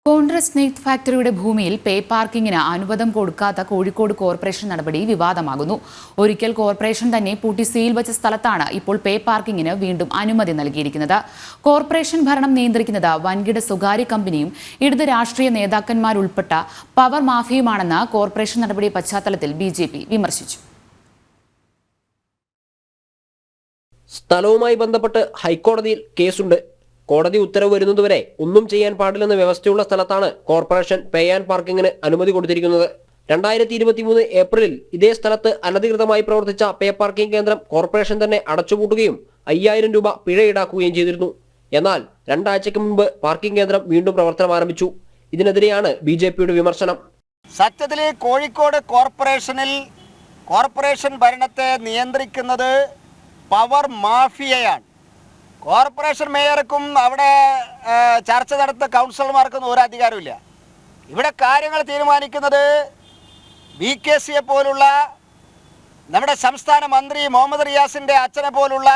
കോൺഗ്രസ് നെയ്ത്ത് ഫാക്ടറിയുടെ ഭൂമിയിൽ പേ പാർക്കിങ്ങിന് അനുവാദം കൊടുക്കാത്ത കോഴിക്കോട് കോർപ്പറേഷൻ നടപടി വിവാദമാകുന്നു. ഒരിക്കൽ കോർപ്പറേഷൻ തന്നെ പൂട്ടി സീൽ വെച്ച സ്ഥലത്താണ് ഇപ്പോൾ പേ പാർക്കിങ്ങിന് വീണ്ടും അനുമതി നൽകിയിരിക്കുന്നത്. കോർപ്പറേഷൻ ഭരണം നിയന്ത്രിക്കുന്നത് വൻകിട സ്വകാര്യ കമ്പനിയും ഇടത് രാഷ്ട്രീയ നേതാക്കന്മാരുൾപ്പെട്ട പവർ മാഫിയുമാണെന്ന് കോർപ്പറേഷൻ നടപടി പശ്ചാത്തലത്തിൽ ബിജെപി വിമർശിച്ചു. സ്ഥലവുമായി ബന്ധപ്പെട്ട് ഹൈക്കോടതിയിൽ കേസുണ്ട്. കോടതി ഉത്തരവ് വരുന്നതുവരെ ഒന്നും ചെയ്യാൻ പാടില്ലെന്ന വ്യവസ്ഥയുള്ള സ്ഥലത്താണ് കോർപ്പറേഷൻ പേ ആൻഡ് പാർക്കിങ്ങിന് അനുമതി കൊടുത്തിരിക്കുന്നത്. 2023 ഏപ്രിലിൽ ഇതേ സ്ഥലത്ത് അനധികൃതമായി പ്രവർത്തിച്ച പേ പാർക്കിംഗ് കേന്ദ്രം കോർപ്പറേഷൻ തന്നെ അടച്ചുപൂട്ടുകയും 5000 രൂപ പിഴ ഈടാക്കുകയും ചെയ്തിരുന്നു. എന്നാൽ 2 ആഴ്ചയ്ക്ക് മുമ്പ് പാർക്കിംഗ് കേന്ദ്രം വീണ്ടും പ്രവർത്തനം ആരംഭിച്ചു. ഇതിനെതിരെയാണ് ബിജെപിയുടെ വിമർശനം. സത്യത്തിൽ കോഴിക്കോട് കോർപ്പറേഷൻ ഭരണത്തെ നിയന്ത്രിക്കുന്നത് പവർ മാഫിയയാണ്. കോർപ്പറേഷൻ മേയർക്കും അവിടെ ചർച്ച നടത്തുന്ന കൗൺസിലർമാർക്കൊന്നും ഒരു അധികാരമില്ല. ഇവിടെ കാര്യങ്ങൾ തീരുമാനിക്കുന്നത് BKCയെ പോലുള്ള നമ്മുടെ സംസ്ഥാന മന്ത്രി മുഹമ്മദ് റിയാസിൻ്റെ അച്ഛനെ പോലുള്ള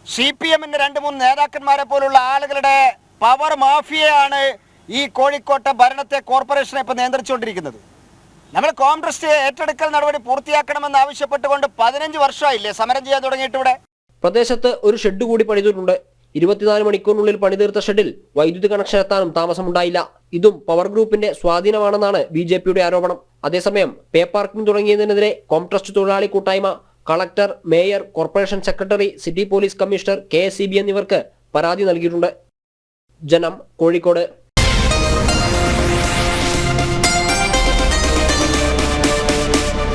CPMൻ്റെ 2-3 നേതാക്കന്മാരെ പോലുള്ള ആളുകളുടെ പവർ മാഫിയയാണ് ഈ കോഴിക്കോട്ടെ ഭരണത്തെ കോർപ്പറേഷനെ ഇപ്പോൾ നിയന്ത്രിച്ചുകൊണ്ടിരിക്കുന്നത്. നമ്മൾ കോൺഗ്രസ് ഏറ്റെടുക്കൽ നടപടി പൂർത്തിയാക്കണമെന്ന് ആവശ്യപ്പെട്ടുകൊണ്ട് 15 വർഷമായില്ലേ സമരം ചെയ്യാൻ തുടങ്ങിയിട്ട്. ഇവിടെ പ്രദേശത്ത് ഒരു ഷെഡ് കൂടി പണിതിട്ടുണ്ട്. 24 മണിക്കൂറിനുള്ളിൽ പണിതീർത്ത ഷെഡിൽ വൈദ്യുതി കണക്ഷൻ എത്താനും താമസമുണ്ടായില്ല. ഇതും പവർ ഗ്രൂപ്പിന്റെ സ്വാധീനമാണെന്നാണ് ബിജെപിയുടെ ആരോപണം. അതേസമയം പേ പാർക്കിംഗ് തുടങ്ങിയതിനെതിരെ കോംട്രസ്റ്റ് തൊഴിലാളി കൂട്ടായ്മ, collector, mayor, corporation secretary, city police commissioner, KSEB എന്നിവർക്ക് പരാതി നൽകിയിട്ടുണ്ട്. ജനം, കോഴിക്കോട്.